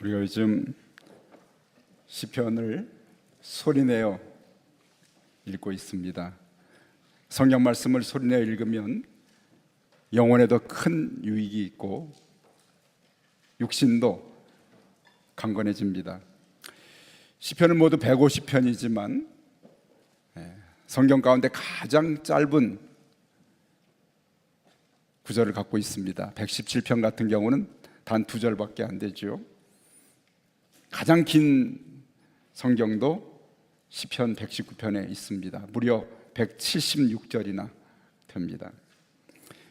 우리가 요즘 시편을 소리내어 읽고 있습니다. 성경 말씀을 소리내어 읽으면 영혼에도 큰 유익이 있고 육신도 강건해집니다. 시편은 모두 150편이지만 성경 가운데 가장 짧은 구절을 갖고 있습니다. 117편 같은 경우는 단 2절밖에 안 되죠. 가장 긴 성경도 시편 119편에 있습니다. 무려 176절이나 됩니다.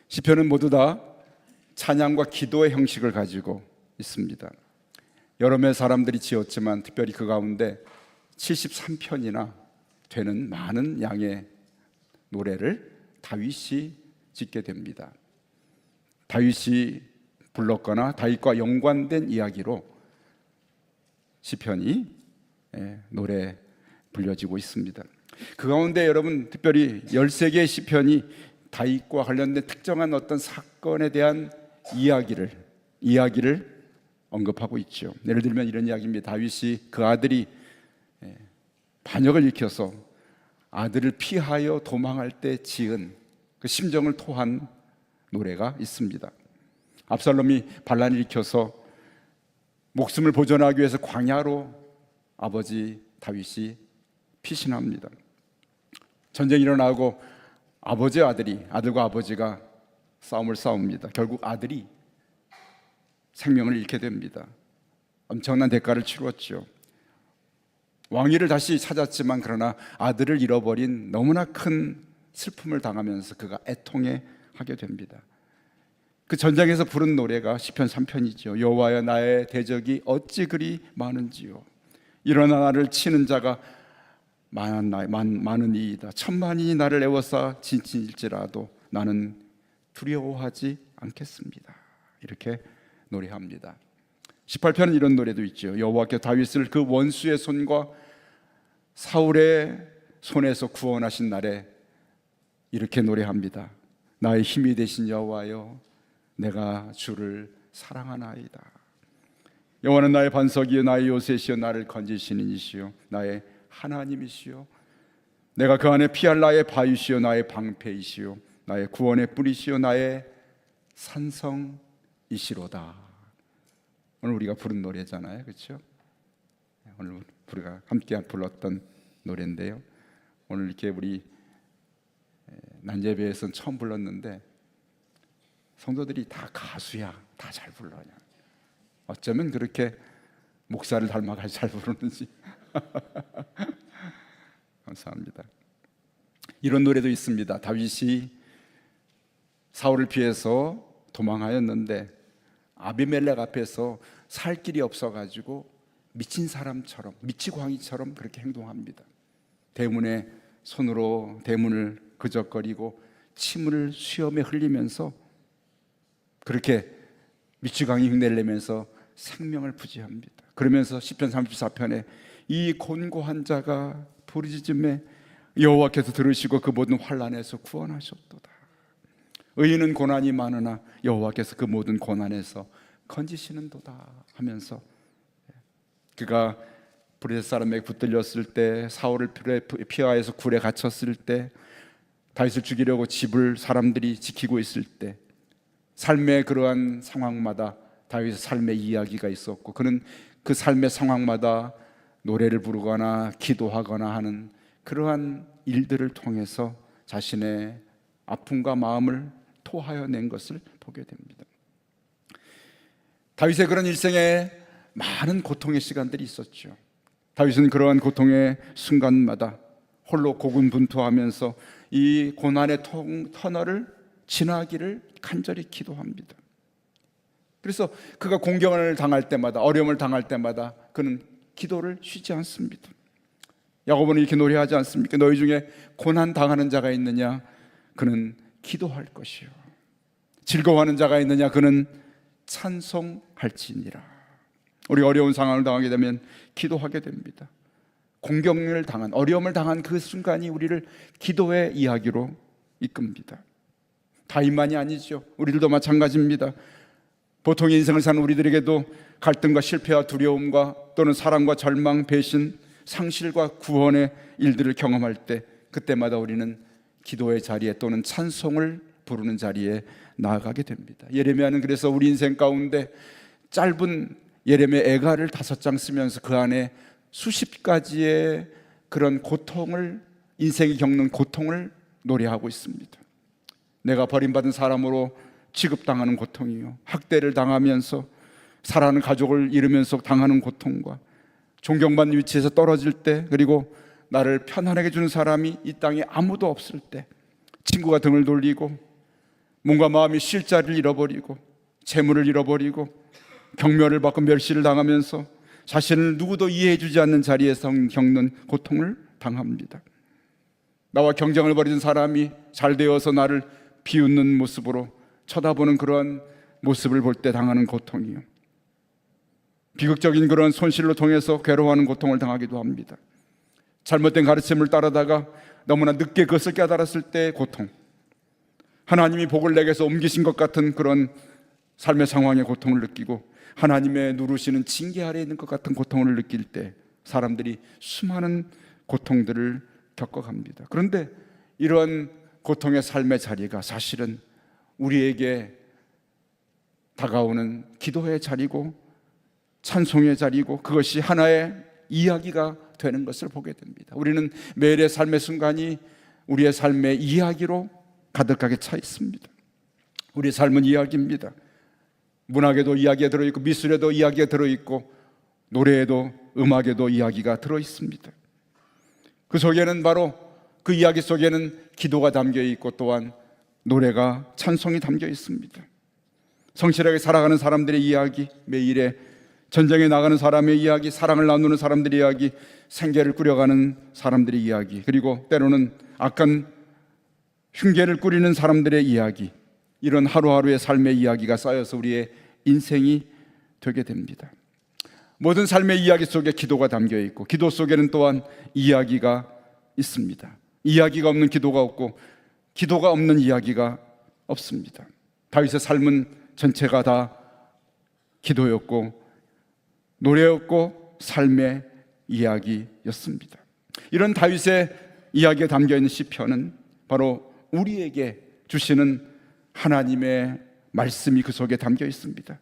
시편은 모두 다 찬양과 기도의 형식을 가지고 있습니다. 여러 명 사람들이 지었지만 특별히 그 가운데 73편이나 되는 많은 양의 노래를 다윗이 짓게 됩니다. 다윗이 불렀거나 다윗과 연관된 이야기로 시편이 노래 불려지고 있습니다. 그 가운데 여러분 특별히 13개의 시편이 다윗과 관련된 특정한 어떤 사건에 대한 이야기를 언급하고 있죠. 예를 들면 이런 이야기입니다. 다윗이 그 아들이 반역을 일으켜서 아들을 피하여 도망할 때 지은 그 심정을 토한 노래가 있습니다. 압살롬이 반란을 일으켜서 목숨을 보존하기 위해서 광야로 아버지 다윗이 피신합니다. 전쟁이 일어나고 아들과 아버지가 싸움을 싸웁니다. 결국 아들이 생명을 잃게 됩니다. 엄청난 대가를 치루었죠. 왕위를 다시 찾았지만 그러나 아들을 잃어버린 너무나 큰 슬픔을 당하면서 그가 애통해 하게 됩니다. 그 전쟁에서 부른 노래가 시편 3편이죠. 여호와여 나의 대적이 어찌 그리 많은지요. 일어나 나를 치는 자가 많으니이다. 천만이 나를 애워싸 진친일지라도 나는 두려워하지 않겠습니다. 이렇게 노래합니다. 18편은 이런 노래도 있죠. 여호와께서 다윗을 그 원수의 손과 사울의 손에서 구원하신 날에 이렇게 노래합니다. 나의 힘이 되신 여호와여 내가 주를 사랑하나이다. 여호와는 나의 반석이요 나의 요새시요 나를 건지시는 이시요 나의 하나님이시요 내가 그 안에 피할 나의 바위시요 나의 방패이시요 나의 구원의 뿌리시요 나의 산성이시로다. 오늘 우리가 부른 노래잖아요, 그렇죠? 오늘 우리가 함께 불렀던 노래인데요. 오늘 이렇게 우리 난제배에서는 처음 불렀는데 성도들이 다 가수야, 다 잘 불러냐. 어쩌면 그렇게 목사를 닮아가지고 잘 부르는지. 감사합니다. 이런 노래도 있습니다. 다윗이 사울을 피해서 도망하였는데 아비멜렉 앞에서 살 길이 없어가지고 미친 사람처럼, 미치광이처럼 그렇게 행동합니다. 대문에 손으로 대문을 그적거리고 침을 수염에 흘리면서 그렇게 미치광이 흉내내면서 생명을 부지합니다. 그러면서 시편 34편에 이 곤고한 자가 부르짖음에 여호와께서 들으시고 그 모든 환난에서 구원하셨도다. 의인은 고난이 많으나 여호와께서 그 모든 고난에서 건지시는도다 하면서 그가 브레셋 사람에게 붙들렸을 때, 사울을 피하여서 굴에 갇혔을 때, 다윗을 죽이려고 집을 사람들이 지키고 있을 때, 삶의 그러한 상황마다 다윗의 삶의 이야기가 있었고 그는 그 삶의 상황마다 노래를 부르거나 기도하거나 하는 그러한 일들을 통해서 자신의 아픔과 마음을 토하여 낸 것을 보게 됩니다. 다윗의 그런 일생에 많은 고통의 시간들이 있었죠. 다윗은 그러한 고통의 순간마다 홀로 고군분투하면서 이 고난의 터널을 지나기를 간절히 기도합니다. 그래서 그가 공경을 당할 때마다, 어려움을 당할 때마다 그는 기도를 쉬지 않습니다. 야고보는 이렇게 노래하지 않습니까? 너희 중에 고난 당하는 자가 있느냐? 그는 기도할 것이요. 즐거워하는 자가 있느냐? 그는 찬송할지니라. 우리 어려운 상황을 당하게 되면 기도하게 됩니다. 공경을 당한, 어려움을 당한 그 순간이 우리를 기도의 이야기로 이끕니다. 다윗만이 아니죠. 우리들도 마찬가지입니다. 보통의 인생을 사는 우리들에게도 갈등과 실패와 두려움과 또는 사랑과 절망, 배신, 상실과 구원의 일들을 경험할 때 그때마다 우리는 기도의 자리에 또는 찬송을 부르는 자리에 나아가게 됩니다. 예레미야는 그래서 우리 인생 가운데 짧은 예레미야 애가를 5장 쓰면서 그 안에 수십 가지의 그런 고통을, 인생이 겪는 고통을 노래하고 있습니다. 내가 버림받은 사람으로 취급당하는 고통이요, 학대를 당하면서 사랑하는 가족을 잃으면서 당하는 고통과 존경받는 위치에서 떨어질 때, 그리고 나를 편안하게 주는 사람이 이 땅에 아무도 없을 때, 친구가 등을 돌리고 몸과 마음이 쉴 자리를 잃어버리고 재물을 잃어버리고 경멸을 받고 멸시를 당하면서 자신을 누구도 이해해주지 않는 자리에서 겪는 고통을 당합니다. 나와 경쟁을 벌이는 사람이 잘 되어서 나를 비웃는 모습으로 쳐다보는 그런 모습을 볼 때 당하는 고통이요, 비극적인 그런 손실로 통해서 괴로워하는 고통을 당하기도 합니다. 잘못된 가르침을 따르다가 너무나 늦게 그것을 깨달았을 때의 고통, 하나님이 복을 내게서 옮기신 것 같은 그런 삶의 상황의 고통을 느끼고 하나님의 누르시는 징계 아래에 있는 것 같은 고통을 느낄 때 사람들이 수많은 고통들을 겪어갑니다. 그런데 이런 고통의 삶의 자리가 사실은 우리에게 다가오는 기도의 자리고 찬송의 자리고 그것이 하나의 이야기가 되는 것을 보게 됩니다. 우리는 매일의 삶의 순간이 우리의 삶의 이야기로 가득하게 차 있습니다. 우리의 삶은 이야기입니다. 문학에도 이야기가 들어있고 미술에도 이야기가 들어있고 노래에도 음악에도 이야기가 들어있습니다. 그 속에는 바로 그 이야기 속에는 기도가 담겨 있고 또한 노래가, 찬송이 담겨 있습니다. 성실하게 살아가는 사람들의 이야기, 매일의 전쟁에 나가는 사람의 이야기, 사랑을 나누는 사람들의 이야기, 생계를 꾸려가는 사람들의 이야기, 그리고 때로는 악한 흉계를 꾸리는 사람들의 이야기, 이런 하루하루의 삶의 이야기가 쌓여서 우리의 인생이 되게 됩니다. 모든 삶의 이야기 속에 기도가 담겨 있고 기도 속에는 또한 이야기가 있습니다. 이야기가 없는 기도가 없고 기도가 없는 이야기가 없습니다. 다윗의 삶은 전체가 다 기도였고 노래였고 삶의 이야기였습니다. 이런 다윗의 이야기에 담겨있는 시편은 바로 우리에게 주시는 하나님의 말씀이 그 속에 담겨 있습니다.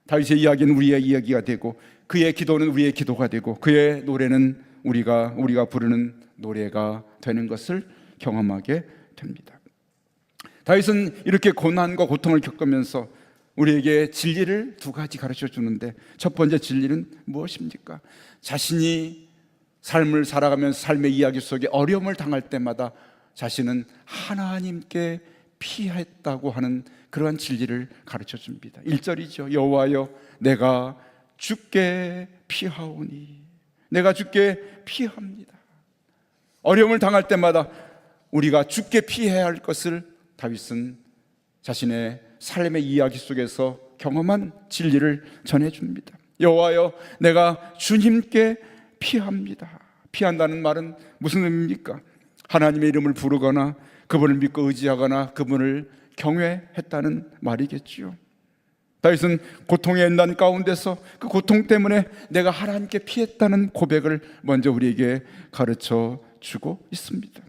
다윗의 이야기는 우리의 이야기가 되고 그의 기도는 우리의 기도가 되고 그의 노래는 우리가 부르는 노래가 되는 것을 경험하게 됩니다. 다윗은 이렇게 고난과 고통을 겪으면서 우리에게 진리를 2가지 가르쳐 주는데, 첫 번째 진리는 무엇입니까? 자신이 삶을 살아가면서 삶의 이야기 속에 어려움을 당할 때마다 자신은 하나님께 피했다고 하는 그러한 진리를 가르쳐 줍니다. 1절이죠. 여호와여 내가 주께 피하오니, 내가 주께 피합니다. 어려움을 당할 때마다 우리가 주께 피해야 할 것을 다윗은 자신의 삶의 이야기 속에서 경험한 진리를 전해줍니다. 여호와여 내가 주님께 피합니다. 피한다는 말은 무슨 의미입니까? 하나님의 이름을 부르거나 그분을 믿고 의지하거나 그분을 경외했다는 말이겠지요. 다윗은 고통의 연단 가운데서 그 고통 때문에 내가 하나님께 피했다는 고백을 먼저 우리에게 가르쳐 주고 있습니다.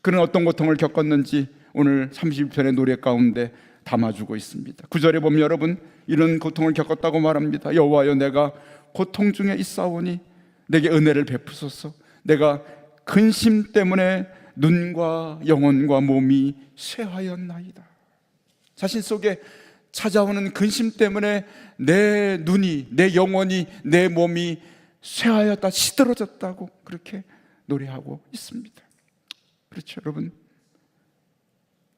그는 어떤 고통을 겪었는지 오늘 31편의 노래 가운데 담아주고 있습니다. 9절에 보면 여러분 이런 고통을 겪었다고 말합니다. 여호와여 내가 고통 중에 있사오니 내게 은혜를 베푸소서. 내가 근심 때문에 눈과 영혼과 몸이 쇠하였나이다. 자신 속에 찾아오는 근심 때문에 내 눈이, 내 영혼이, 내 몸이 쇠하였다, 시들어졌다고 그렇게 노래하고 있습니다. 그렇죠 여러분,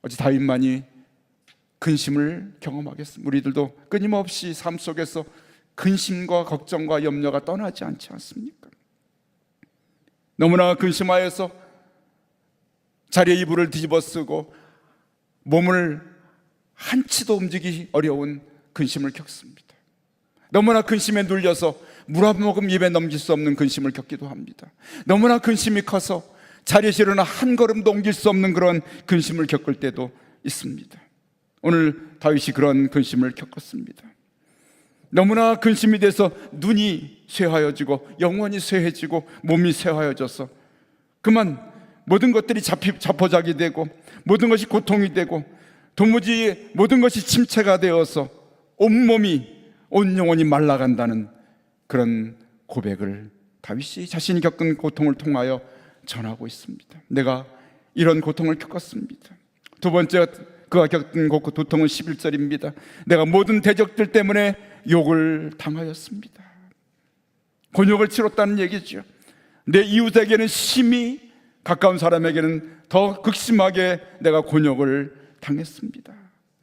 어찌 다윗만이 근심을 경험하겠습니다. 우리들도 끊임없이 삶 속에서 근심과 걱정과 염려가 떠나지 않지 않습니까? 너무나 근심하여서 자리에 이불을 뒤집어 쓰고 몸을 한치도 움직이기 어려운 근심을 겪습니다. 너무나 근심에 눌려서 물 한 모금 입에 넘길 수 없는 근심을 겪기도 합니다. 너무나 근심이 커서 자리에서 일어나 한 걸음도 옮길 수 없는 그런 근심을 겪을 때도 있습니다. 오늘 다윗이 그런 근심을 겪었습니다. 너무나 근심이 돼서 눈이 쇠하여지고 영혼이 쇠해지고 몸이 쇠하여져서 그만 모든 것들이 자포자기 되고 모든 것이 고통이 되고 도무지 모든 것이 침체가 되어서 온몸이 온 영혼이 말라간다는 그런 고백을 다윗이 자신이 겪은 고통을 통하여 전하고 있습니다. 내가 이런 고통을 겪었습니다. 두 번째 그가 겪은 고통은 11절입니다. 내가 모든 대적들 때문에 욕을 당하였습니다. 곤욕을 치렀다는 얘기죠. 내 이웃에게는 심히, 가까운 사람에게는 더 극심하게 내가 곤욕을 당했습니다.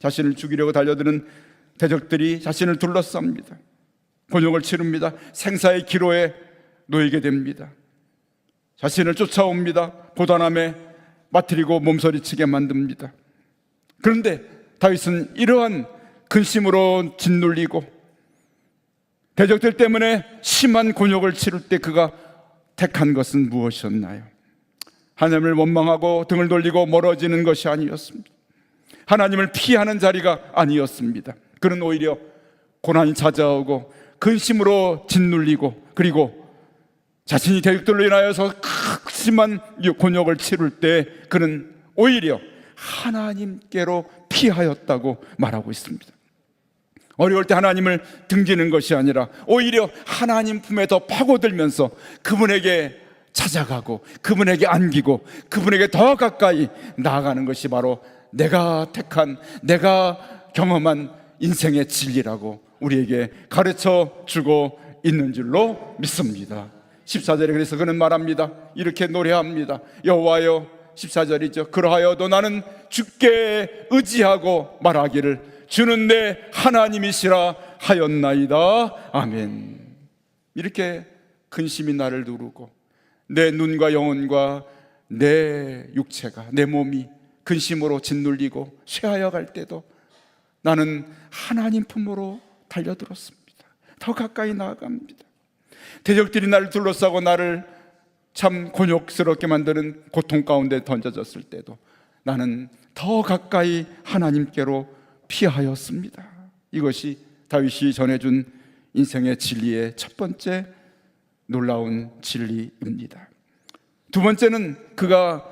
자신을 죽이려고 달려드는 대적들이 자신을 둘러쌉니다. 곤욕을 치릅니다. 생사의 기로에 놓이게 됩니다. 자신을 쫓아옵니다. 고단함에 빠뜨리고 몸서리치게 만듭니다. 그런데 다윗은 이러한 근심으로 짓눌리고 대적들 때문에 심한 곤욕을 치를 때 그가 택한 것은 무엇이었나요? 하나님을 원망하고 등을 돌리고 멀어지는 것이 아니었습니다. 하나님을 피하는 자리가 아니었습니다. 그는 오히려 고난이 찾아오고 근심으로 짓눌리고 그리고 자신이 대적들로 인하여서 극심한 곤욕을 치를 때 그는 오히려 하나님께로 피하였다고 말하고 있습니다. 어려울 때 하나님을 등지는 것이 아니라 오히려 하나님 품에 더 파고들면서 그분에게 찾아가고 그분에게 안기고 그분에게 더 가까이 나아가는 것이 바로 내가 택한, 내가 경험한 인생의 진리라고 우리에게 가르쳐 주고 있는 줄로 믿습니다. 14절에 그래서 그는 말합니다. 이렇게 노래합니다. 여호와여, 14절이죠. 그러하여도 나는 주께 의지하고 말하기를 주는 내 하나님이시라 하였나이다. 아멘. 이렇게 근심이 나를 누르고 내 눈과 영혼과 내 육체가, 내 몸이 근심으로 짓눌리고 쇠하여 갈 때도 나는 하나님 품으로 달려들었습니다. 더 가까이 나아갑니다. 대적들이 나를 둘러싸고 나를 참 곤욕스럽게 만드는 고통 가운데 던져졌을 때도 나는 더 가까이 하나님께로 피하였습니다. 이것이 다윗이 전해준 인생의 진리의 첫 번째 놀라운 진리입니다. 두 번째는 그가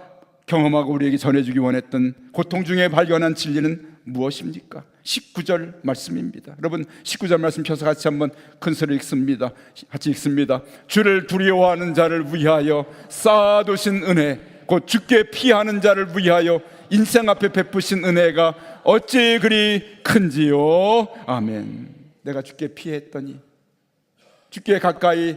경험하고 우리에게 전해주기 원했던 고통 중에 발견한 진리는 무엇입니까? 19절 말씀입니다. 여러분 19절 말씀 펴서 같이 한번 큰 소리 읽습니다. 같이 읽습니다. 주를 두려워하는 자를 위하여 쌓아두신 은혜, 곧 주께 피하는 자를 위하여 인생 앞에 베푸신 은혜가 어찌 그리 큰지요. 아멘. 내가 주께 피했더니, 주께 가까이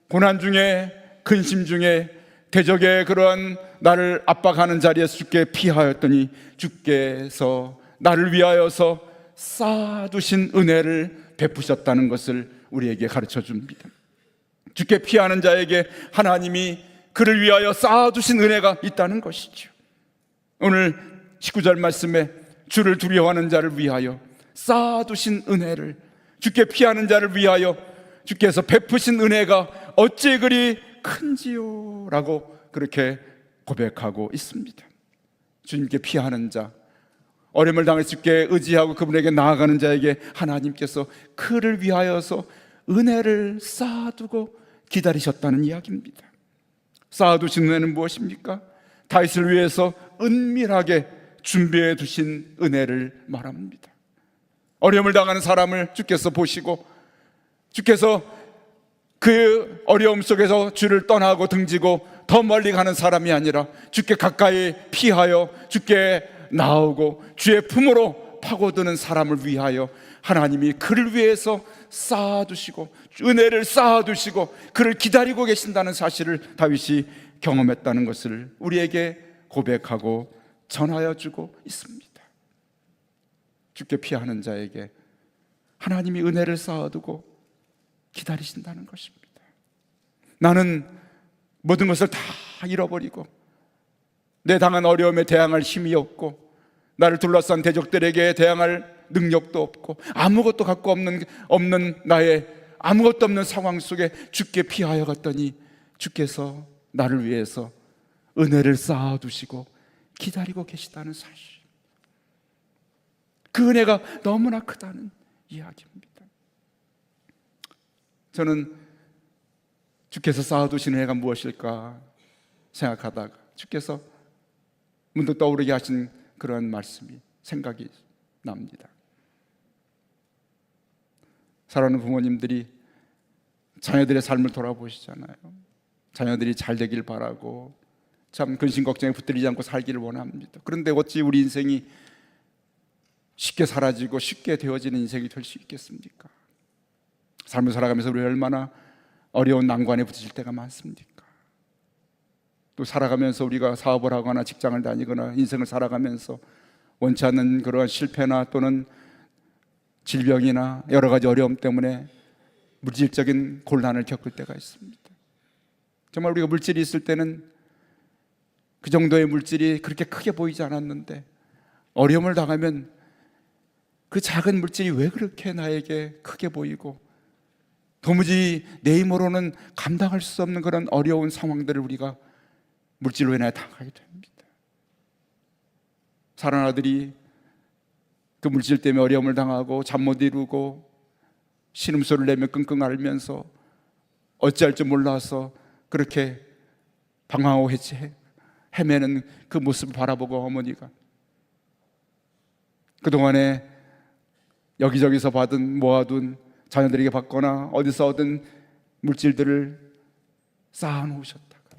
고난 중에, 근심 중에, 대적의 그러한 나를 압박하는 자리에서 주께 피하였더니 주께서 나를 위하여서 쌓아두신 은혜를 베푸셨다는 것을 우리에게 가르쳐 줍니다. 주께 피하는 자에게 하나님이 그를 위하여 쌓아두신 은혜가 있다는 것이죠. 오늘 19절 말씀에 주를 두려워하는 자를 위하여 쌓아두신 은혜를, 주께 피하는 자를 위하여 주께서 베푸신 은혜가 어찌 그리 큰지요 라고 그렇게 고백하고 있습니다. 주님께 피하는 자, 어려움을 당할 주께 의지하고 그분에게 나아가는 자에게 하나님께서 그를 위하여서 은혜를 쌓아두고 기다리셨다는 이야기입니다. 쌓아두신 은혜는 무엇입니까? 다윗을 위해서 은밀하게 준비해 두신 은혜를 말합니다. 어려움을 당하는 사람을 주께서 보시고 주께서 그 어려움 속에서 주를 떠나고 등지고 더 멀리 가는 사람이 아니라 주께 가까이 피하여 주께 나오고 주의 품으로 파고드는 사람을 위하여 하나님이 그를 위해서 쌓아두시고 은혜를 쌓아두시고 그를 기다리고 계신다는 사실을 다윗이 경험했다는 것을 우리에게 고백하고 전하여 주고 있습니다. 주께 피하는 자에게 하나님이 은혜를 쌓아두고 기다리신다는 것입니다. 나는 모든 것을 다 잃어버리고 내 당한 어려움에 대항할 힘이 없고 나를 둘러싼 대적들에게 대항할 능력도 없고 아무것도 갖고 없는 나의 아무것도 없는 상황 속에 주께 피하여 갔더니 주께서 나를 위해서 은혜를 쌓아두시고 기다리고 계시다는 사실, 그 은혜가 너무나 크다는 이야기입니다. 저는 주께서 쌓아두신 은혜가 무엇일까 생각하다가 주께서 문득 떠오르게 하신 그런 말씀이 생각이 납니다. 사랑하는 부모님들이 자녀들의 삶을 돌아보시잖아요. 자녀들이 잘 되길 바라고 참 근심 걱정에 붙들리지 않고 살기를 원합니다. 그런데 어찌 우리 인생이 쉽게 사라지고 쉽게 되어지는 인생이 될 수 있겠습니까? 삶을 살아가면서 우리 얼마나 어려운 난관에 부딪힐 때가 많습니까? 또 살아가면서 우리가 사업을 하거나 직장을 다니거나 인생을 살아가면서 원치 않는 그러한 실패나 또는 질병이나 여러 가지 어려움 때문에 물질적인 곤란을 겪을 때가 있습니다. 정말 우리가 물질이 있을 때는 그 정도의 물질이 그렇게 크게 보이지 않았는데 어려움을 당하면 그 작은 물질이 왜 그렇게 나에게 크게 보이고 도무지 내 힘으로는 감당할 수 없는 그런 어려운 상황들을 우리가 물질로 인해 당하게 됩니다. 사랑하는 아들이 그 물질 때문에 어려움을 당하고 잠 못 이루고 신음소리를 내며 끙끙 앓으면서 어찌할 줄 몰라서 그렇게 방황하고 헤매는 그 모습을 바라보고 어머니가 그동안에 여기저기서 모아둔 자녀들에게 받거나 어디서 얻은 물질들을 쌓아놓으셨다가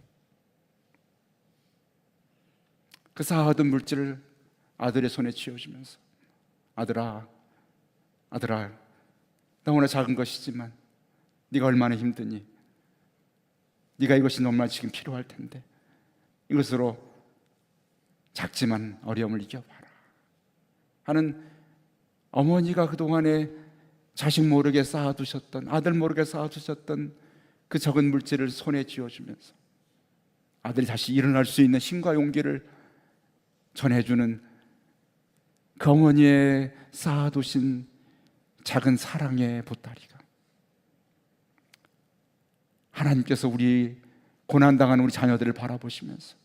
그 쌓아둔 물질을 아들의 손에 쥐어주면서 아들아 너무나 작은 것이지만 네가 얼마나 힘드니 네가 이것이 너무나 지금 필요할 텐데 이것으로 작지만 어려움을 이겨봐라 하는 어머니가 그동안에 자식 모르게 쌓아두셨던 아들 모르게 쌓아두셨던 그 적은 물질을 손에 쥐어주면서 아들이 다시 일어날 수 있는 힘과 용기를 전해주는 그 어머니의 쌓아두신 작은 사랑의 보따리가 하나님께서 우리 고난당하는 우리 자녀들을 바라보시면서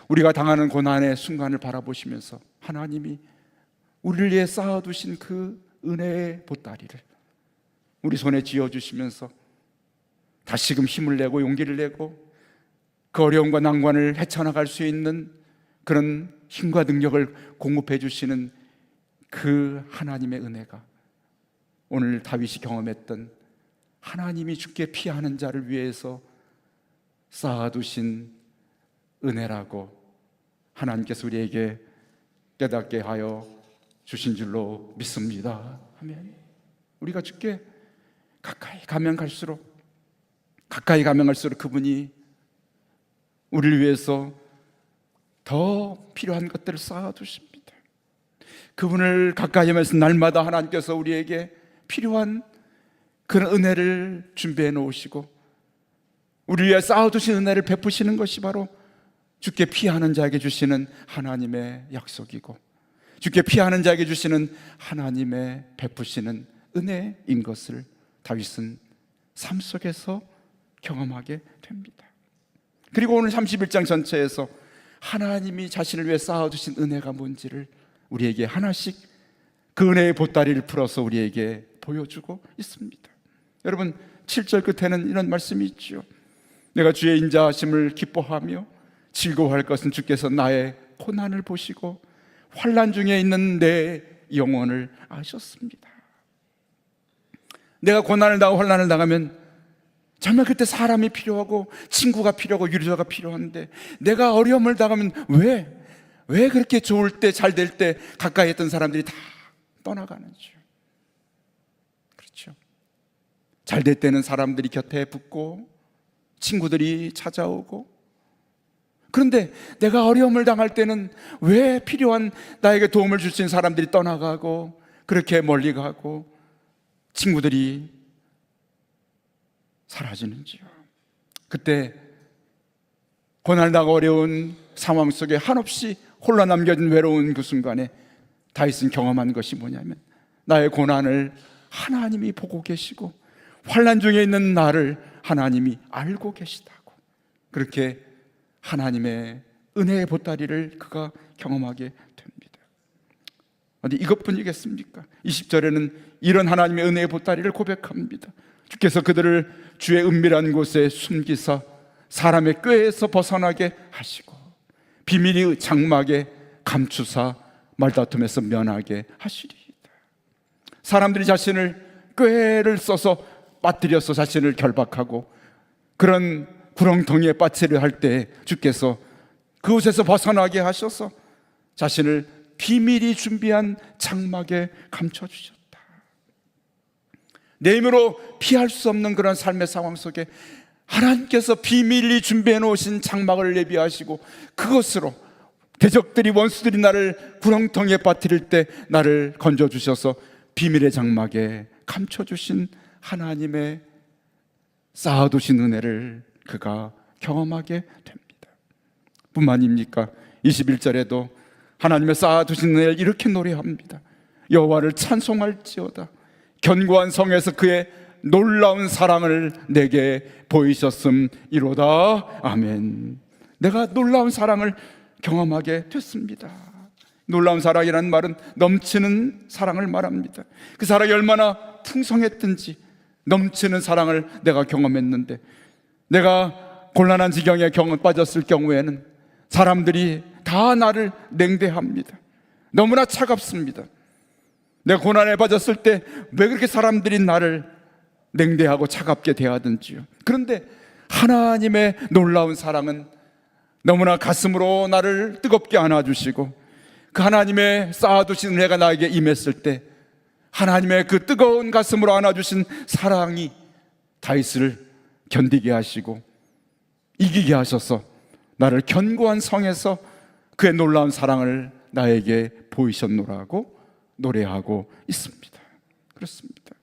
우리가 당하는 고난의 순간을 바라보시면서 하나님이 우리를 위해 쌓아두신 그 은혜의 보따리를 우리 손에 쥐어주시면서 다시금 힘을 내고 용기를 내고 그 어려움과 난관을 헤쳐나갈 수 있는 그런 힘과 능력을 공급해 주시는 그 하나님의 은혜가 오늘 다윗이 경험했던 하나님이 주께 피하는 자를 위해서 쌓아두신 은혜라고 하나님께서 우리에게 깨닫게 하여 주신 줄로 믿습니다. 아멘. 우리가 주께 가까이 가면 갈수록 그분이 우리를 위해서 더 필요한 것들을 쌓아두십니다. 그분을 가까이 하면서 날마다 하나님께서 우리에게 필요한 그런 은혜를 준비해 놓으시고 우리를 위해 쌓아두신 은혜를 베푸시는 것이 바로 주께 피하는 자에게 주시는 하나님의 약속이고 주께 피하는 자에게 주시는 하나님의 베푸시는 은혜인 것을 다윗은 삶 속에서 경험하게 됩니다. 그리고 오늘 31장 전체에서 하나님이 자신을 위해 쌓아두신 은혜가 뭔지를 우리에게 하나씩 그 은혜의 보따리를 풀어서 우리에게 보여주고 있습니다. 여러분 7절 끝에는 이런 말씀이 있죠. 내가 주의 인자하심을 기뻐하며 즐거워할 것은 주께서 나의 고난을 보시고 환난 중에 있는 내 영혼을 아셨습니다. 내가 고난을 당하고 환난을 당하면 정말 그때 사람이 필요하고 친구가 필요하고 유리자가 필요한데 내가 어려움을 당하면 왜 그렇게 좋을 때 잘 될 때 가까이 했던 사람들이 다 떠나가는지요. 그렇죠. 잘 될 때는 사람들이 곁에 붙고 친구들이 찾아오고 그런데 내가 어려움을 당할 때는 왜 필요한 나에게 도움을 줄 수 있는 사람들이 떠나가고 그렇게 멀리 가고 친구들이 사라지는지요. 그때 고난을 당하고 어려운 상황 속에 한없이 홀로 남겨진 외로운 그 순간에 다윗은 경험한 것이 뭐냐면 나의 고난을 하나님이 보고 계시고 환난 중에 있는 나를 하나님이 알고 계시다고 그렇게 하나님의 은혜의 보따리를 그가 경험하게 됩니다. 어디 이것뿐이겠습니까? 20절에는 이런 하나님의 은혜의 보따리를 고백합니다. 주께서 그들을 주의 은밀한 곳에 숨기사 사람의 꾀에서 벗어나게 하시고 비밀이 장막에 감추사 말다툼에서 면하게 하시리이다. 사람들이 자신을 꾀를 써서 빠뜨려서 자신을 결박하고 그런 구렁텅이에 빠뜨려 할 때 주께서 그곳에서 벗어나게 하셔서 자신을 비밀이 준비한 장막에 감춰주셨다. 내 힘으로 피할 수 없는 그런 삶의 상황 속에 하나님께서 비밀리 준비해 놓으신 장막을 예비하시고 그것으로 대적들이 원수들이 나를 구렁텅이에 빠뜨릴 때 나를 건져주셔서 비밀의 장막에 감춰주신 하나님의 쌓아두신 은혜를 그가 경험하게 됩니다. 뿐만입니까? 21절에도 하나님의 쌓아두신 은혜를 이렇게 노래합니다. 여호와를 찬송할지어다. 견고한 성에서 그의 놀라운 사랑을 내게 보이셨음이로다. 아멘. 내가 놀라운 사랑을 경험하게 됐습니다. 놀라운 사랑이라는 말은 넘치는 사랑을 말합니다. 그 사랑이 얼마나 풍성했든지 넘치는 사랑을 내가 경험했는데, 내가 곤란한 지경에 빠졌을 경우에는 사람들이 다 나를 냉대합니다. 너무나 차갑습니다. 내가 고난에 빠졌을 때 왜 그렇게 사람들이 나를 냉대하고 차갑게 대하든지요. 그런데 하나님의 놀라운 사랑은 너무나 가슴으로 나를 뜨겁게 안아주시고 그 하나님의 쌓아두신 은혜가 나에게 임했을 때 하나님의 그 뜨거운 가슴으로 안아주신 사랑이 다윗을 견디게 하시고 이기게 하셔서 나를 견고한 성에서 그의 놀라운 사랑을 나에게 보이셨노라고 노래하고 있습니다. 그렇습니다.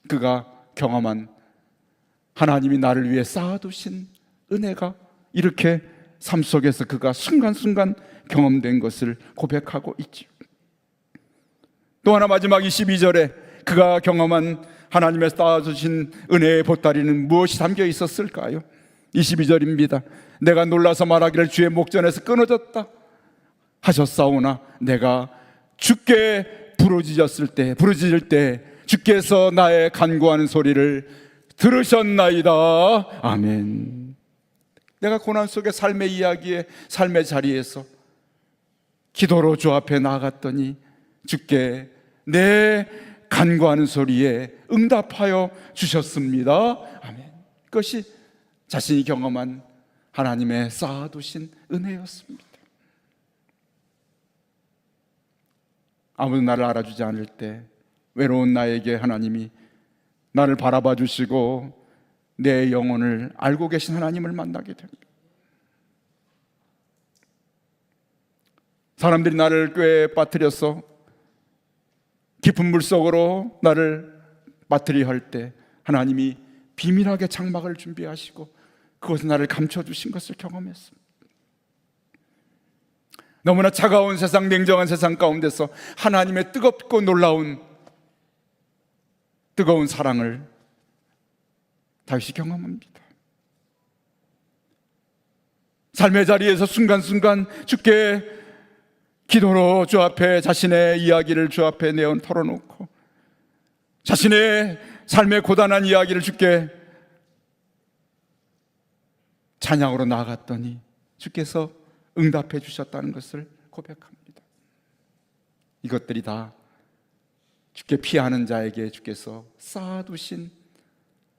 그가 경험한 하나님이 나를 위해 쌓아두신 은혜가 이렇게 삶 속에서 그가 순간순간 경험된 것을 고백하고 있지요. 또 하나 마지막 22절에 그가 경험한 하나님의 쌓아주신 은혜의 보따리는 무엇이 담겨 있었을까요? 22절입니다. 내가 놀라서 말하기를 주의 목전에서 끊어졌다 하셨사오나 내가 주께 부르짖을 때 주께서 나의 간구하는 소리를 들으셨나이다. 아멘. 내가 고난 속의 삶의 이야기에 삶의 자리에서 기도로 주 앞에 나아갔더니 주께 내 간구하는 소리에 응답하여 주셨습니다. 아멘. 그것이 자신이 경험한 하나님의 쌓아두신 은혜였습니다. 아무도 나를 알아주지 않을 때 외로운 나에게 하나님이 나를 바라봐 주시고 내 영혼을 알고 계신 하나님을 만나게 됩니다. 사람들이 나를 꾀에 빠뜨려서 깊은 물속으로 나를 빠뜨리려 할 때 하나님이 비밀하게 장막을 준비하시고 그것은 나를 감춰주신 것을 경험했습니다. 너무나 차가운 세상, 냉정한 세상 가운데서 하나님의 뜨겁고 놀라운 뜨거운 사랑을 다시 경험합니다. 삶의 자리에서 순간순간 주께 기도로 주 앞에 자신의 이야기를 주 앞에 털어놓고 자신의 삶의 고단한 이야기를 주께 찬양으로 나아갔더니 주께서 응답해 주셨다는 것을 고백합니다. 이것들이 다 주께 피하는 자에게 주께서 쌓아두신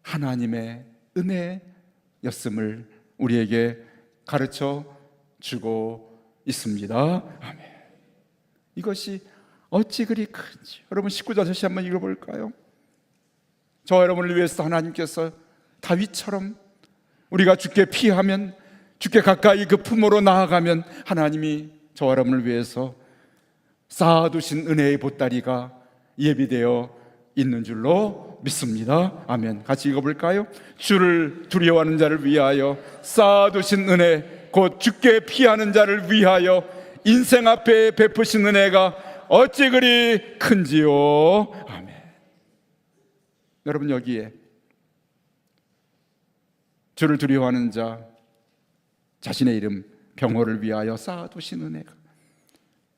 하나님의 은혜였음을 우리에게 가르쳐 주고 있습니다. 아멘. 이것이 어찌 그리 큰지 여러분 19절 다시 한번 읽어볼까요? 저와 여러분을 위해서 하나님께서 다윗처럼 우리가 주께 피하면 주께 가까이 그 품으로 나아가면 하나님이 저와 여러분을 위해서 쌓아두신 은혜의 보따리가 예비되어 있는 줄로 믿습니다. 아멘. 같이 읽어볼까요? 주를 두려워하는 자를 위하여 쌓아두신 은혜 곧 주께 피하는 자를 위하여 인생 앞에 베푸신 은혜가 어찌 그리 큰지요. 아멘. 여러분 여기에 주를 두려워하는 자 자신의 이름 병호를 위하여 쌓아두신 은혜가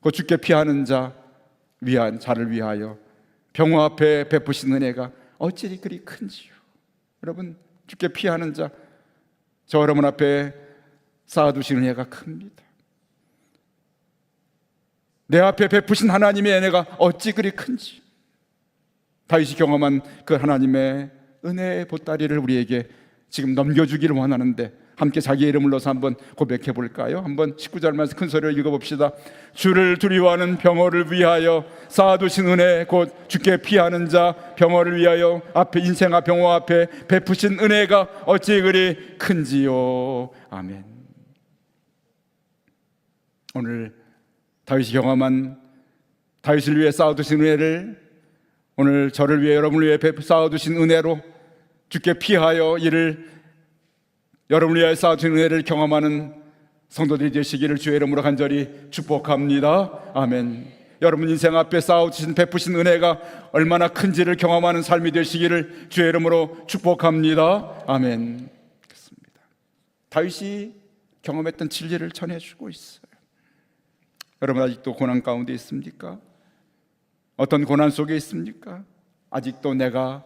곧 주께 피하는 자를 위하여 병호 앞에 베푸신 은혜가 어찌 그리 큰지요. 여러분, 주께 피하는 자, 저 여러분 앞에 쌓아두신 은혜가 큽니다. 내 앞에 베푸신 하나님의 은혜가 어찌 그리 큰지, 다윗이 경험한 그 하나님의 은혜의 보따리를 우리에게 지금 넘겨주기를 원하는데, 함께 자기의 이름을 넣어서 한번 고백해 볼까요? 한번 19절 말씀 큰 소리로 읽어봅시다. 주를 두려워하는 병어를 위하여 쌓아두신 은혜, 곧 주께 피하는 자 병어를 위하여 앞에 인생아 병어 앞에 베푸신 은혜가 어찌 그리 큰지요. 아멘. 오늘 다윗이 경험한, 다윗을 위해 쌓아두신 은혜를 오늘 저를 위해, 여러분을 위해 쌓아두신 은혜로 주께 피하여 이를 여러분을 위하여 쌓아두신 은혜를 경험하는 성도들이 되시기를 주의 이름으로 간절히 축복합니다. 아멘. 여러분 인생 앞에 쌓아두신 베푸신 은혜가 얼마나 큰지를 경험하는 삶이 되시기를 주의 이름으로 축복합니다. 아멘. 그렇습니다. 다윗이 경험했던 진리를 전해주고 있어요. 여러분 아직도 고난 가운데 있습니까? 어떤 고난 속에 있습니까? 아직도 내가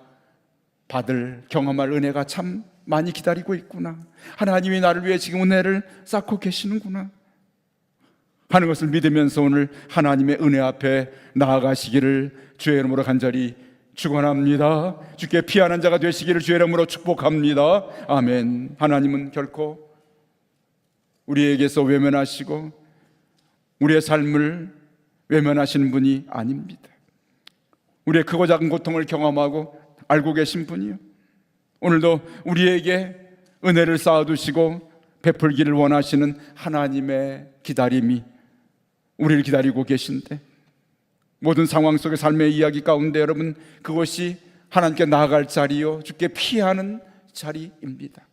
받을, 경험할 은혜가 참 많이 기다리고 있구나, 하나님이 나를 위해 지금 은혜를 쌓고 계시는구나 하는 것을 믿으면서 오늘 하나님의 은혜 앞에 나아가시기를 주의 이름으로 간절히 축원합니다. 주께 피하는 자가 되시기를 주의 이름으로 축복합니다. 아멘. 하나님은 결코 우리에게서 외면하시고 우리의 삶을 외면하시는 분이 아닙니다. 우리의 크고 작은 고통을 경험하고 알고 계신 분이요, 오늘도 우리에게 은혜를 쌓아두시고 베풀기를 원하시는 하나님의 기다림이 우리를 기다리고 계신데, 모든 상황 속의 삶의 이야기 가운데 여러분, 그것이 하나님께 나아갈 자리요, 주께 피하는 자리입니다.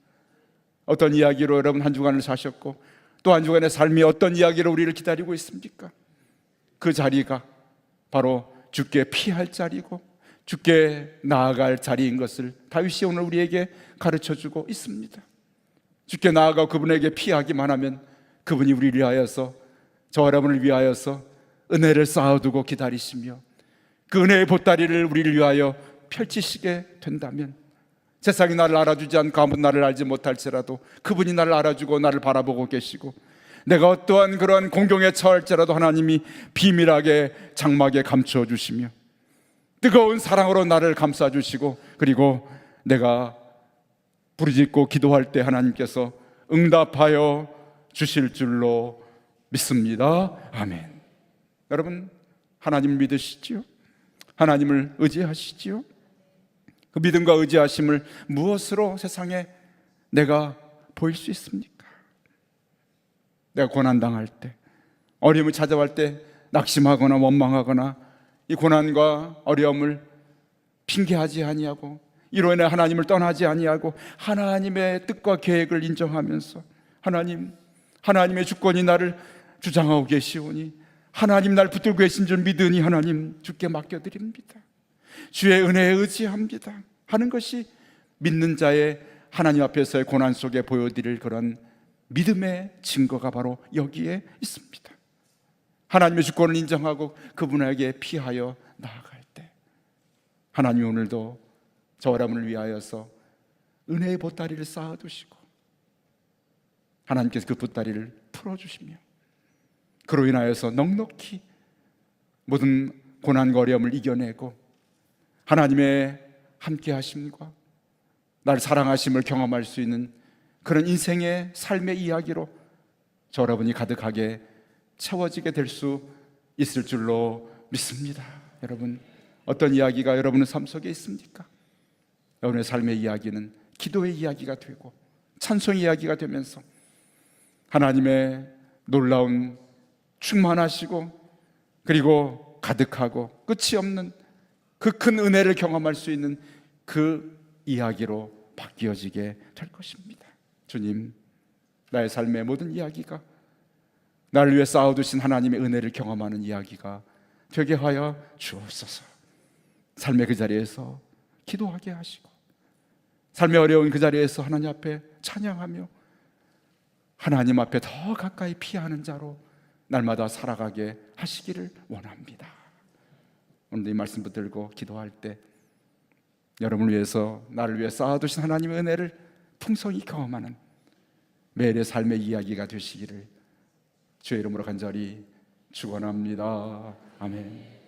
어떤 이야기로 여러분 한 주간을 사셨고 또 한 주간의 삶이 어떤 이야기로 우리를 기다리고 있습니까? 그 자리가 바로 주께 피할 자리고 주께 나아갈 자리인 것을 다윗이 오늘 우리에게 가르쳐주고 있습니다. 주께 나아가 그분에게 피하기만 하면 그분이 우리를 위하여서, 저와 여러분을 위하여서 은혜를 쌓아두고 기다리시며 그 은혜의 보따리를 우리를 위하여 펼치시게 된다면, 세상이 나를 알아주지 않고 아무도 나를 알지 못할지라도 그분이 나를 알아주고 나를 바라보고 계시고, 내가 어떠한 그러한 공경에 처할지라도 하나님이 비밀하게 장막에 감춰주시며 뜨거운 사랑으로 나를 감싸주시고, 그리고 내가 부르짖고 기도할 때 하나님께서 응답하여 주실 줄로 믿습니다. 아멘. 여러분, 하나님 믿으시지요? 하나님을 의지하시지요? 그 믿음과 의지하심을 무엇으로 세상에 내가 보일 수 있습니까? 내가 고난당할 때, 어려움을 찾아갈 때 낙심하거나 원망하거나 이 고난과 어려움을 핑계하지 아니하고 이로 인해 하나님을 떠나지 아니하고 하나님의 뜻과 계획을 인정하면서, 하나님의 주권이 나를 주장하고 계시오니 하나님 날 붙들고 계신 줄 믿으니 하나님 주께 맡겨드립니다, 주의 은혜에 의지합니다 하는 것이 믿는 자의 하나님 앞에서의 고난 속에 보여드릴 그런 믿음의 증거가 바로 여기에 있습니다. 하나님의 주권을 인정하고 그분에게 피하여 나아갈 때 하나님 오늘도 저와 여러분을 위하여서 은혜의 보따리를 쌓아두시고 하나님께서 그 보따리를 풀어주시며 그로 인하여서 넉넉히 모든 고난과 어려움을 이겨내고 하나님의 함께하심과 나를 사랑하심을 경험할 수 있는 그런 인생의 삶의 이야기로 저 여러분이 가득하게 채워지게 될 수 있을 줄로 믿습니다. 여러분, 어떤 이야기가 여러분의 삶 속에 있습니까? 여러분의 삶의 이야기는 기도의 이야기가 되고 찬송의 이야기가 되면서 하나님의 놀라운 충만하시고 그리고 가득하고 끝이 없는 그 큰 은혜를 경험할 수 있는 그 이야기로 바뀌어지게 될 것입니다. 주님, 나의 삶의 모든 이야기가 나를 위해 쌓아두신 하나님의 은혜를 경험하는 이야기가 되게 하여 주옵소서. 삶의 그 자리에서 기도하게 하시고 삶의 어려운 그 자리에서 하나님 앞에 찬양하며 하나님 앞에 더 가까이 피하는 자로 날마다 살아가게 하시기를 원합니다. 오늘 이 말씀 붙들고 기도할 때 여러분을 위해서, 나를 위해 쌓아두신 하나님의 은혜를 풍성히 경험하는 매일의 삶의 이야기가 되시기를 주의 이름으로 간절히 축원합니다. 아멘.